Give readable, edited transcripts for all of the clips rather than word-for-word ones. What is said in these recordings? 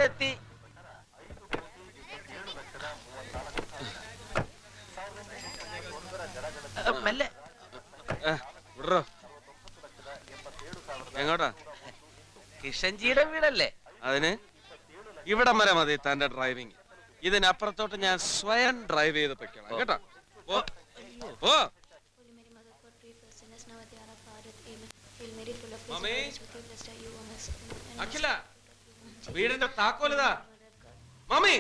വീടെത്തി. മെല്ലെ എങ്ങോട്ടാ? കിഷൻജിയുടെ വീടല്ലേ? അതിന് ഇവിടം വരെ മതി തന്റെ ഡ്രൈവിംഗ്. ഇതിനപ്പുറത്തോട്ട് ഞാൻ സ്വയം ഡ്രൈവ് ചെയ്ത് പൊയ്ക്കണം കേട്ടോ. അഖില, വീടിന്റെ താക്കോലിതാ. മമ്മി,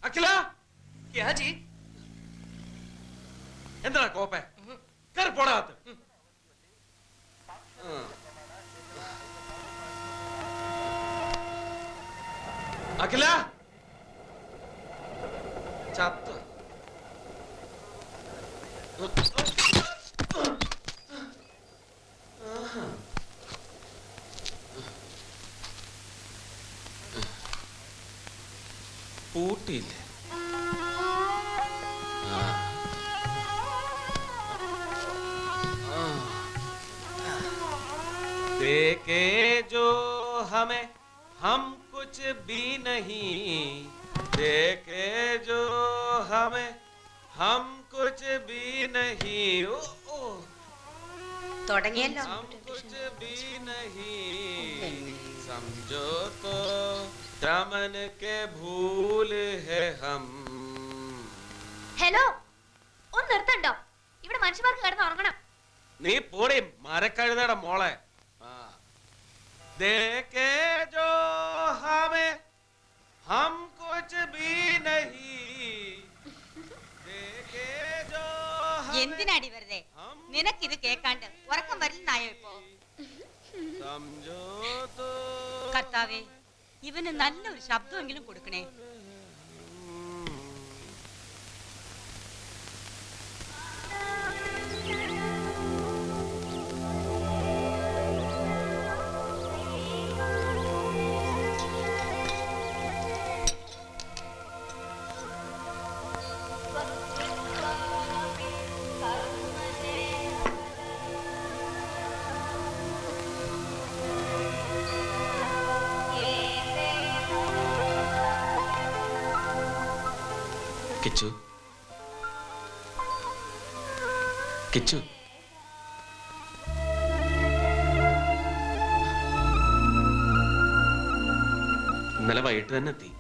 അഖില, എന്താ കോപ്പേ? കയറി പോടാത്ത. അഖില ചത്ത്. പൂട്ടിയില്ലേ? देखे जो हमें हम कुछ भी नहीं, देखे जो हमें हम कुछ भी नहीं, തുടങ്ങിയല്ലോ. हम कुछ भी नहीं, समझो तो दामन के भूल है हम. ഹലോ, ഒന്ന് നിർത്തണ്ടോ? ഇവിടെ മനുഷ്യന്മാർക്ക് കിടന്ന് ഉറങ്ങണം. നീ പോടി മരക്കഴുതയുടെ മോളെ. देखे जो हमें हम कुछ भी नहीं, देखे जो എന്തിനാടി വെറുതെ? നിനക്കിത് കേൾക്കാണ്ട് ഉറക്കം വരില്ലെന്നായോ ഇപ്പോ? समझो तो കർത്താവേ, ഇവന് നല്ലൊരു ശബ്ദമെങ്കിലും കൊടുക്കണേ. കിച്ചു, കിച്ചു, ഇന്നലെ വൈകിട്ട് തന്നെ എത്തി.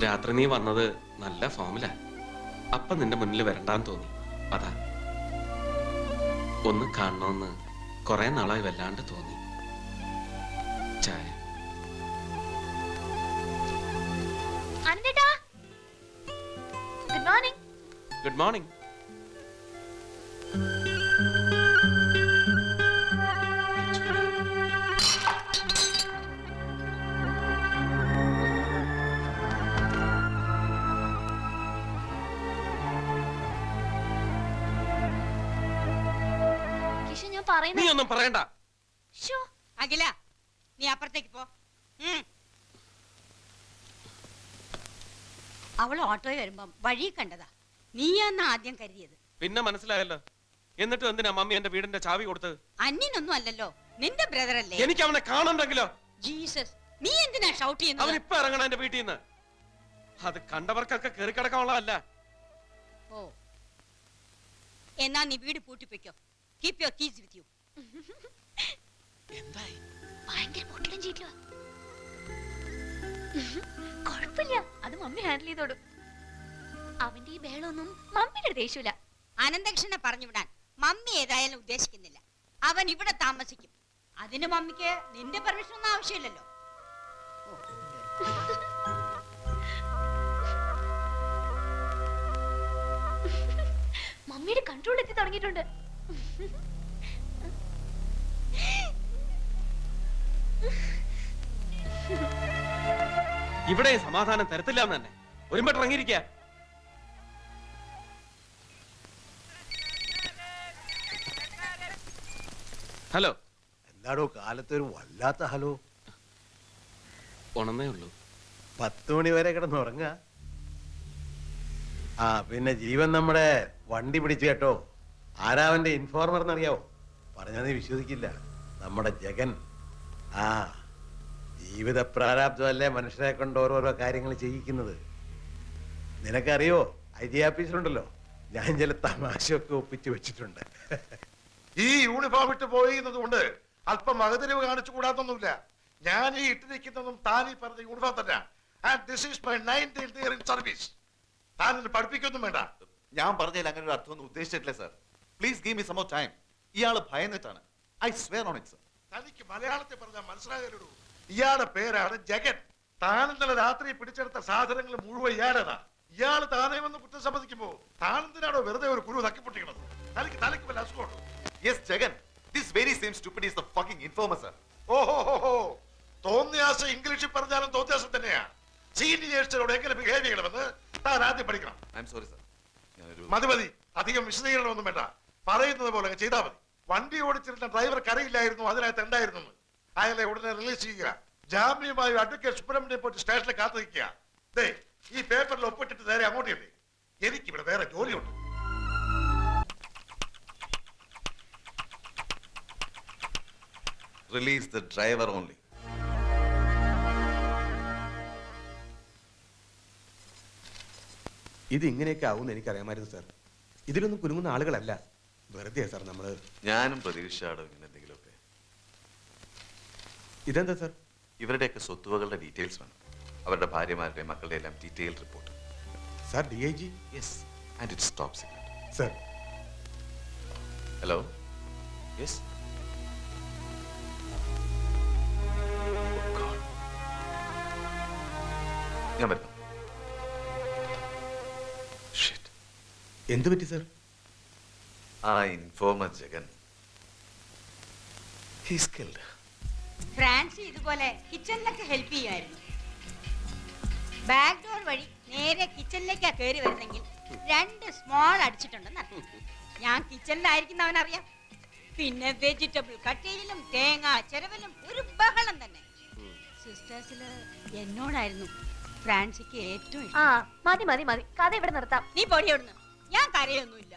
രാത്രി നീ വന്നത് നല്ല ഫോമിലാ. അപ്പൊ നിന്റെ മുന്നിൽ വരണ്ടാന്ന് തോന്നി. അതാ ഒന്ന് കാണണമെന്ന് കുറെ നാളായി വല്ലാണ്ട് തോന്നി. ചായ. Good morning. Good morning. Kishan, ഞാൻ പറയുന്നത് നീ ഒന്നും പറയണ്ട. അഖില, നീ അപ്പുറത്തേക്ക് പോ. അവൾ ഓട്ടോയിൽ വരുമ്പം വഴി കണ്ടതാ. നീയാന്ന് ആദ്യം കരുതിയത്. പിന്നെ മനസ്സിലായല്ലോ. എന്നിട്ട് എന്തിനാ മമ്മി എന്റെ വീടിന്റെ ചാവി കൊടുത്തത്? അന്യനൊന്നും അല്ലല്ലോ, നിന്റെ ബ്രദർ അല്ലേ? എനിക്ക് അവനെ കാണണ്ടെങ്കിലോ? ജീസസ്, നീ എന്തിനാ ഷൗട്ട് ചെയ്യുന്നത്? അവൻ ഇപ്പൊ ഇറങ്ങണം എന്റെ വീട്ടിൽ നിന്ന്. അത് കണ്ടവർക്കൊക്കെ കയറി കിടക്കാനുള്ളതല്ല. ഓ, എന്നാ നീ വീട് പൂട്ടിപ്പിക്കോ. Keep your keys with you. എന്തായി? ഭയങ്കര പൊട്ടലും ചീറ്റലുവാ. കുഴപ്പമില്ല, അത് മമ്മി ഹാൻഡിൽ ചെയ്തോടും. അവന്റെ ഈ ബേളൊന്നും മമ്മിയുടെ ദേഷ്യമില്ല. അനന്തകൃഷ്ണനെ പറഞ്ഞു വിടാൻ മമ്മി ഏതായാലും ഉദ്ദേശിക്കുന്നില്ല. അവൻ ഇവിടെ താമസിക്കും. അതിന് മമ്മിക്ക് നിന്റെ പെർമിഷൻ ഒന്നും ആവശ്യമില്ലല്ലോ. മമ്മിയുടെ കൺട്രോൾ എത്തി തുടങ്ങിയിട്ടുണ്ട്. ഇവിടെ സമാധാനം തരത്തില്ല എന്ന് തന്നെ ഒരുമ്പട്ട് ഇറങ്ങിയിരിക്ക. ഹലോ. എന്താടോ കാലത്ത് ഒരു വല്ലാത്ത ഹലോ? ഉണന്നേ ഉള്ളൂ. 10 മണി വരെ കിടന്നുറങ്ങ. ആ പിന്നെ ജീവൻ നമ്മുടെ വണ്ടി പിടിച്ചു കേട്ടോ. ആരാവന്റെ ഇൻഫോർമർ എന്നറിയാവോ? പറഞ്ഞാൽ നീ വിശ്വസിക്കില്ല. നമ്മുടെ ജഗൻ. ആ ജീവിത പ്രാരാബ്ദമല്ലേ മനുഷ്യരെ കൊണ്ട് ഓരോരോ കാര്യങ്ങൾ ചെയ്യിക്കുന്നത്. നിനക്കറിയോ, ഐ ആഫീസിലുണ്ടല്ലോ, ഞാൻ ചില തമാശയൊക്കെ ഒപ്പിച്ചു വെച്ചിട്ടുണ്ട്. ഈ യൂണിഫോം ഇട്ട് പോയിരുന്നത് കൊണ്ട് അല്പം മകതിരിവ് കാണിച്ചു കൂടാത്തൊന്നുമില്ല. ഞാൻ ഈ ഇട്ടിരിക്കുന്നതും താൻ ഈ പറഞ്ഞ യൂണിഫോം തന്നെ. And this is my 19th year in service. താൻ എന്നെ പഠിപ്പിക്കൊന്നും വേണ്ട. ഞാൻ പറഞ്ഞതിൽ അങ്ങനെ ഒരു അർത്ഥമൊന്നും ഉദ്ദേശിച്ചിട്ടില്ല sir. Please give me some more time. ഇയാള് ഭയന്നിട്ടാണ്. I swear on it sir. തനിക്ക് മലയാളത്തിൽ പറഞ്ഞാൽ മനസ്സിലാകരുത്. ഇയാളുടെ പേരാണ് ജഗൻ. താൻ ഇന്നലെ രാത്രി പിടിച്ചെടുത്ത സാധനങ്ങൾ മുഴുവൻ ഇയാളേതാ. ഇയാൾ താനേ വന്ന് കുറ്റം സമ്മതിക്കുമ്പോ താനെന്തിനാണോ വെറുതെ ഒരു കുരു തക്കിപ്പൊട്ടിക്കണത്? തനിക്ക് വല്ല അസുഖമുണ്ടോ? Yes Jagan, this very same stupid is the fucking informer sir. ഓഹോ, തോന്നിയാസം ഇംഗ്ലീഷിൽ പറഞ്ഞാലും തോന്നിയാസം തന്നെയാ. സീനിയേഴ്സിനോട് എങ്ങനെ ബിഹേവ് ചെയ്യണമെന്ന് താൻ ആദ്യം പഠിക്കണം. I am sorry sir. ഞാനൊരു മതി, അധികം വിശദീകരണമൊന്നും വേണ്ട. പറയുന്നത് പോലെ ചെയ്താൽ മതി. വണ്ടി ഓടിച്ചിരുന്ന ഡ്രൈവർ കരയില്ലായിരുന്നു, അതിനകത്ത് ഉണ്ടായിരുന്നു. അയാളെ ഉടനെ റിലീസ് ചെയ്യുക. ജാമ്യമായി അഡ്വക്കേറ്റ് സുബ്രഹ്മണ്യം പോയിട്ട് സ്റ്റേഷനിൽ കാത്തു നിൽക്കുക. ദേ, ഈ പേപ്പറിൽ ഒപ്പിട്ടിട്ട് നേരെ അങ്ങോട്ട് ഇല്ലേ. എനിക്കിവിടെ വേറെ ജോലിയുണ്ട്. Release the driver only. ഇത് ഇങ്ങനെയൊക്കെ ആവുമെന്ന് എനിക്കറിയാമായിരുന്നു സാർ. ഇതിലൊന്നും കുലുങ്ങുന്ന ആളുകളല്ല. വെറുതെ സാർ നമ്മള്. ഞാനും പ്രതീക്ഷയോടെ ഇങ്ങനെ എന്തെങ്കിലുമൊക്കെ. ഇതെന്താ സാർ? ഇവരുടെയൊക്കെ സ്വത്തുവകളുടെ ഡീറ്റെയിൽസ് വേണം. അവരുടെ ഭാര്യമാരുടെ മക്കളുടെ എല്ലാം detail report. Sir DIG? Yes, and it's top secret. Sir hello. Yes. ഞാൻ വരുന്നു. Shit. എന്ത് പറ്റി സാർ? ആ informer Jagan, he's killed. Francy ഇതുപോലെ കിച്ചണിലൊക്കെ ഹെൽപ്പ് ചെയ്യുമായിരുന്നു. ബാക്ക് ഡോർ വഴി നേരെ കിച്ചണിലേക്കാ കയറി വരുന്നെങ്കിൽ 2 സ്മോൾ അടിച്ചിട്ടുണ്ടെന്ന് അറിയാം. ഞാൻ കിച്ചണിലായിരിക്കുന്നവനറിയാം. പിന്നെ വെജിറ്റബിൾ കട്ടയിലും തേങ്ങ ചെരവലും ഒരു ബഹളം തന്നെ. സിസ്റ്റേഴ്സില് എന്നോടായിരുന്നു ഫ്രാൻസിക്ക് ഏറ്റവും ആ ഇഷ്ടം. മതി മതി മതി, കഥ ഇവിടെ നിർത്താം. നീ പൊടിയോടുന്നു. ഞാൻ കരയൊന്നുമില്ല.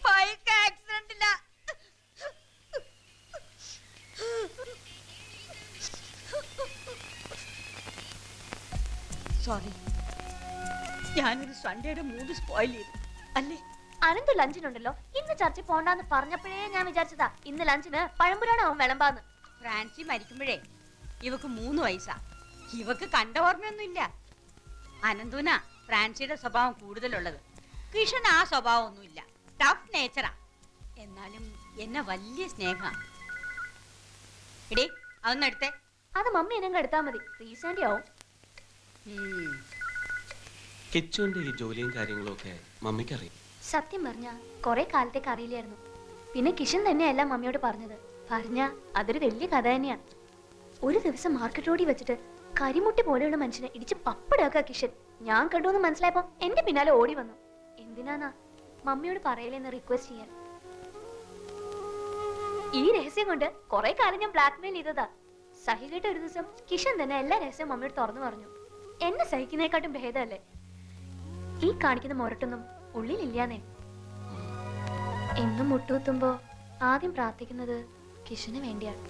ബൈക്ക് ആക്സിഡന്റില്ല. സോറി, ഞാനൊരു സൺഡേയുടെ മൂഡ് സ്പോയിൽ ചെയ്തു അല്ലേ? അനന്ത് ലഞ്ചിനുണ്ടല്ലോ. ഇന്ന് ചർച്ച പോണ്ടാന്ന് പറഞ്ഞപ്പോഴേ ഞാൻ വിചാരിച്ചതാ ഇന്ന് ലഞ്ചിന് പഴംപുരാണാവും വിളമ്പാന്ന്. ഫ്രാൻസി മരിക്കുമ്പോഴേ ഇവക്ക് 3 വയസ്സാ. ഇവക്ക് കണ്ട ഓർമ്മയൊന്നുമില്ല. അനന്തുന ഫ്രാൻസിയുടെ സ്വഭാവം കൂടുതലുള്ളത്. കിഷൻ ആ സ്വഭാവം ഒന്നുമില്ല. ടഫ് നേച്ചറാ. എന്നാലും എന്നെ വലിയ സ്നേഹ. എടേ, അതൊന്നും എടുത്തേ. അത് മമ്മി എന്നെ എടുത്താൽ മതി. റീസെന്റ് ആവും. കിച്ചുവിന്റെ ഈ ജോലിയും കാര്യങ്ങളും ഒക്കെ മമ്മിക്കറിയാം. സത്യം പറഞ്ഞ കുറെ കാലത്തേക്ക് അറിയില്ലായിരുന്നു. പിന്നെ കിഷൻ തന്നെയല്ല മമ്മിയോട് പറഞ്ഞത്. പറഞ്ഞ അതൊരു വലിയ കഥ തന്നെയാ. ഒരു ദിവസം മാർക്കറ്റ് റോഡിൽ വെച്ചിട്ട് കരിമുട്ടി പോലെയുള്ള മനുഷ്യനെ ഇടിച്ച് പപ്പടാക്കുക കിഷൻ. ഞാൻ കണ്ടുവെന്ന് മനസ്സിലായപ്പോ എന്റെ പിന്നാലെ ഓടി വന്നു. എന്തിനാന്നാ മമ്മിയോട് പറയലെന്ന് റിക്വസ്റ്റ് ചെയ്യാൻ. ഈ രഹസ്യം കൊണ്ട് കുറെ കാലം ഞാൻ ബ്ലാക്ക്മെയിൽ ചെയ്തതാ. സഹികെട്ട ഒരു ദിവസം കിഷൻ തന്നെ എല്ലാ രഹസ്യവും മമ്മിയോട് തുറന്നു പറഞ്ഞു. എന്നെ സഹിക്കുന്നതിനെക്കാട്ടും ഭേദമല്ലേ ഈ കാണിക്കുന്ന മൊരട്ടൊന്നും ഉള്ളിലില്ലാന്നേ. എന്നും മുട്ടുകുത്തുമ്പോ ആദ്യം പ്രാർത്ഥിക്കുന്നത് കിഷന് വേണ്ടിയാണ്.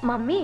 മമ്മി